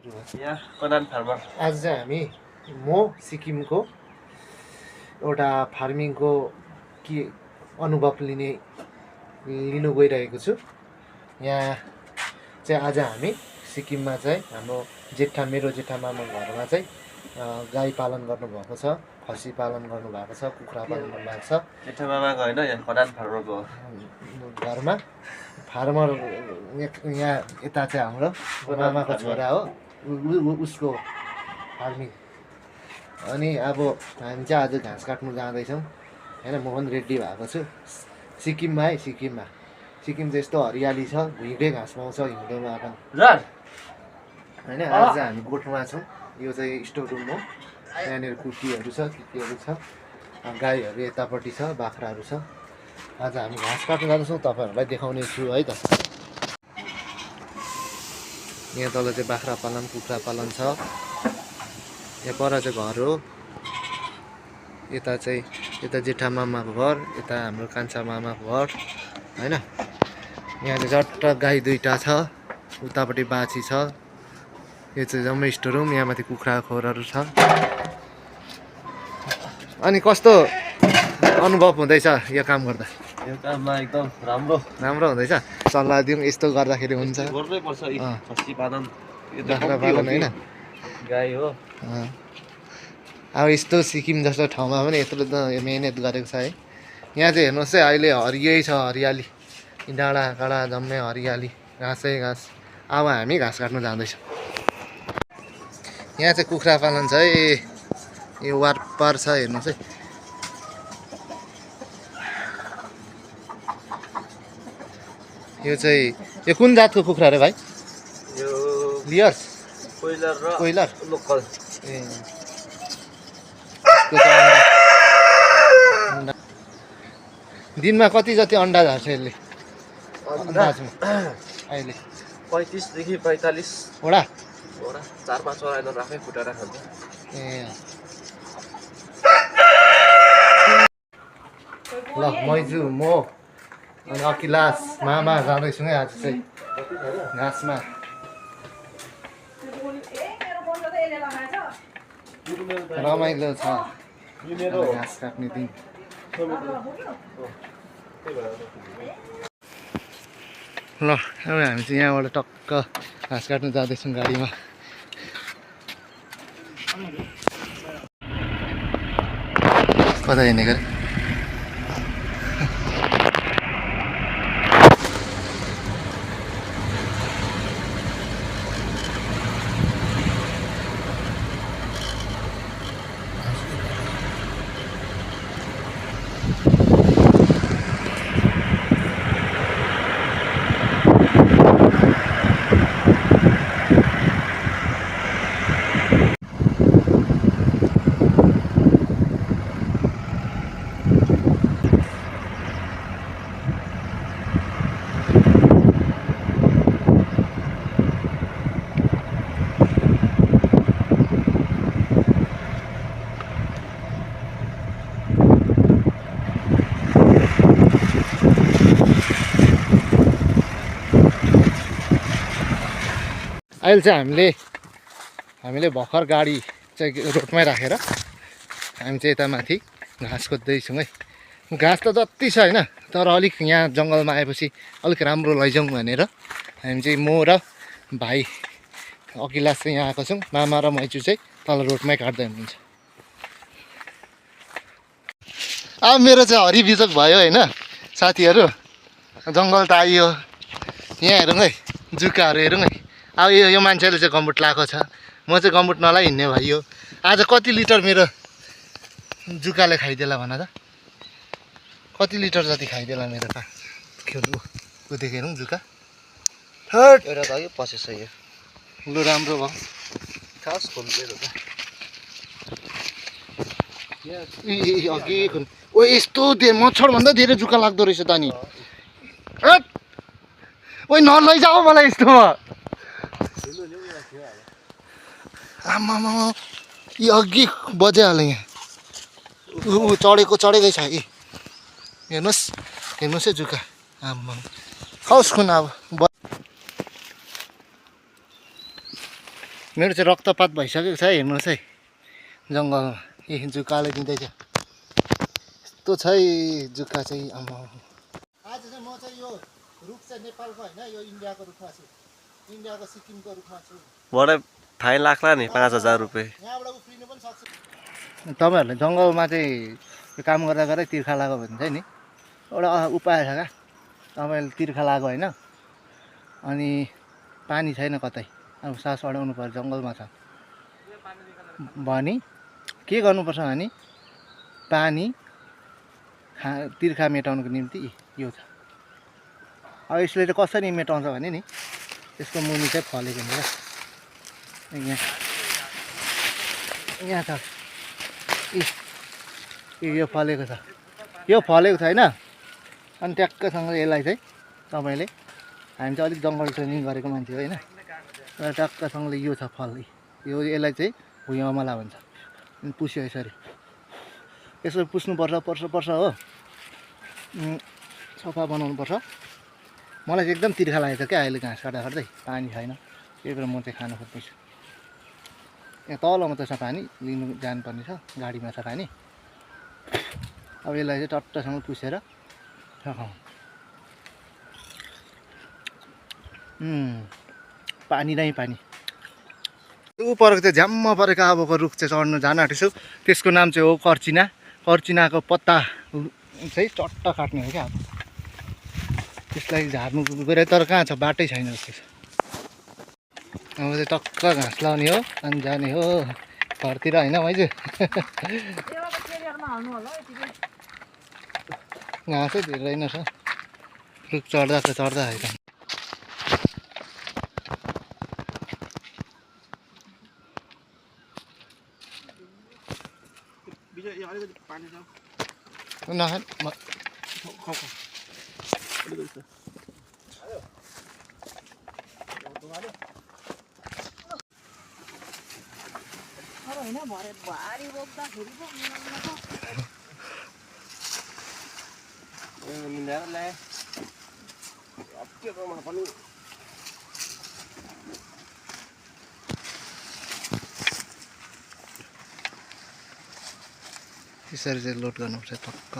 यहाँ कनान फार्मर आज चाहिँ हामी म सिक्किमको एउटा फार्मिङको के अनुभव लिनु गइरहेको छु। यहाँ चाहिँ आज हामी सिक्किममा चाहिँ हाम्रो मेरो जेठा मामा घरमा चाहिँ गाई पालन गर्नुभएको छ, खसी पालन गर्नुभएको छ, कुखुरा पालन गर्नुभएको छ। जेठा मामाको होइन, यहाँ कनान फार्मरको घरमा फार्मर यहाँ यता चाहिँ हाम्रो मामाको छोरा हो, उसको फार्मिङ। अनि अब हामी चाहिँ आज घाँस काट्नु जाँदैछौँ होइन। मोहन रेड्डी भएको छु सिक्किममा है। सिक्किम चाहिँ यस्तो हरियाली छ, भुइँकै घाँस पाउँछ हिउँदोमा पनि होइन। आज चाहिँ हामी गोठमा छौँ। यो चाहिँ स्टोर रुम हो। यहाँनिर कुटीहरू छ, केहरू छ, गाईहरू यतापट्टि छ, बाख्राहरू छ। आज हामी घाँस काट्नु जाँदैछौँ, तपाईँहरूलाई देखाउने छु है त। यहाँ तल चाहिँ बाख्रा पालन, कुखुरा पालन छ। यहाँ पर चाहिँ घर हो। यता जेठा मामाको घर, यता हाम्रो कान्छा मामाको घर होइन। यहाँ चाहिँ झट्ट गाई दुईवटा छ, उतापट्टि बाछी छ। यो चाहिँ जम्मै स्टोर रुम। यहाँ माथि कुखुरा खोरहरू छ। अनि कस्तो अनुभव हुँदैछ यो काम गर्दा? यो काममा एकदम राम्रो हुँदैछ। सल्लाह दिउँ यस्तो गर्दाखेरि हुन्छ, गर्नै पर्छ। खसी पालन, बाख्रा पालन होइन, गाई हो। अब यस्तो सिक्किम जस्तो ठाउँमा पनि यत्रो त मेहनत गरेको छ है। यहाँ चाहिँ हेर्नुहोस् है, अहिले हरियै छ, हरियाली, डाँडा काँडा जम्मै हरियाली, घाँसै घाँस। अब हामी घाँस काट्नु जाँदैछौँ। यहाँ चाहिँ कुखुरा पालन छ है। यो वारपार छ, हेर्नुहोस् है। यो चाहिँ यो कुन जातको कुखुरा रे भाइ? यो लियर्स, कोइलर लोकल। ए दिनमा कति जति अन्डा झार्छ यसले अन्दाजमा? अहिले 35 देखि 45 वडा 4-5 वडा राखै फुटेर खान्छ। ए ल, मैजु म अनि अकिलास मामा जाँदैछौँ है आज चाहिँ घाँसमा। रमाइलो छ घाँस काट्ने दिन। ल, अब हामी चाहिँ यहाँबाट टक्क घाँस काट्नु जाँदैछौँ गाडीमा। कता हिँडेको अरे? अहिले चाहिँ हामीले भर्खर गाडी चाहिँ रोडमै राखेर हामी चाहिँ यता माथि घाँस खोज्दैछौँ है। घाँस त जति छ होइन, तर अलिक यहाँ जङ्गलमा आएपछि अलिक राम्रो लैजाउँ भनेर हामी चाहिँ म र भाइ अकिलास चाहिँ यहाँ आएको छौँ। मामा र मैचु चाहिँ तल रोडमै काट्दै हुनुहुन्छ। अब मेरो चाहिँ हरिबिजक भयो होइन साथीहरू। जङ्गल त आइयो। यहाँ हेरौँ है, जुकाहरू हेरौँ है। अब यो मान्छेले चाहिँ गम्बुट लगाएको छ, म चाहिँ गम्बुट नलाइ हिँड्ने भयो। आज कति लिटर मेरो जुकाले खाइदेला भन त? कति लिटर जति खाइदेला मेरो त? खेल्नु कुदेको हेरौँ जुका। एउटा त यो पसेछ यो। लु, राम्रो भयो। खास खोल्दै त अघि ओ यस्तो मच्छरभन्दा धेरै जुका लाग्दो रहेछ त नि। ओ नलैजाऊ मलाई यस्तोमा। आमामा यी अघि बजाइहाल्यो यहाँ। चढेकै छ कि हेर्नुहोस् है जुका। आम्मा खाओस् खुन अब। मेरो चाहिँ रक्तपात भइसकेको छ है, हेर्नुहोस् है जङ्गलमा ए जुकाले दिँदैछ। यस्तो छ है जुका चाहिँ। आमा आज चाहिँ म चाहिँ यो रुख चाहिँ नेपालको होइन, यो इन्डियाको रुखमा छु, इन्डियाको सिक्किमको रुखमा छु। बडा फाइन लाग्ला नि 5000 रुपियाँ। यहाँबाट उफ्रिनु पनि सक्छु। तपाईँहरूले जङ्गलमा चाहिँ यो काम गर्दा गर्दै तिर्खा लाग्यो भने चाहिँ नि एउटा उपाय छ क्या। तपाईँले तिर्खा लाग्यो होइन, अनि पानी छैन कतै, अब सास अडाउनु पर्छ, जङ्गलमा छ भने के गर्नुपर्छ भने पानी तिर्खा मेटाउनुको निम्ति यो छ। अब यसले चाहिँ कसरी मेटाउँछ भने नि यसको मुनि चाहिँ फलेको हुन्छ क्या, यहाँ छ यो फलेको छ, यो फलेको छैन। अनि ट्याक्कसँग यसलाई चाहिँ तपाईँले, हामी चाहिँ अलिक जङ्गल ट्रेनिङ गरेको मान्छे होइन, र ट्याक्कसँगले यो छ फल, यो यसलाई चाहिँ भुइँअमला भन्छ। अनि पुस्यो यसरी, यसो पुस्नुपर्छ पर्छ हो, सफा बनाउनुपर्छ। मलाई चाहिँ एकदम तिर्खा लागेको छ क्या अहिले घाँस काट्दा काट्दै, पानी छैन, त्यही भएर म चाहिँ खानु खोज्दैछु। यहाँ तल मात्रै छ पानी, लिनु जानुपर्ने छ, गाडीमा छ पानी। अब यसलाई चाहिँ टट्टसँग पुसेर खाउँ। पानी नै पानी। ऊ परेको चाहिँ झ्याम्म परेको अबको रुख चाहिँ चढ्नु जान आँटेछु। त्यसको नाम चाहिँ हो कर्चिना। कर्चिनाको पत्ता चाहिँ चट्ट काट्ने हो क्या। अब त्यसलाई झार्नु गएर तर कहाँ छ, बाटै छैन जस्तो छ। अब चाहिँ टक्क घाँस लाउने हो अनि जाने हो घरतिर होइन माइजू। घाँसै धेरै नै छ, रुख चढ्दा त चढ्दा होइन। यसरी चाहिँ लोड गर्नुपर्छ टक्क।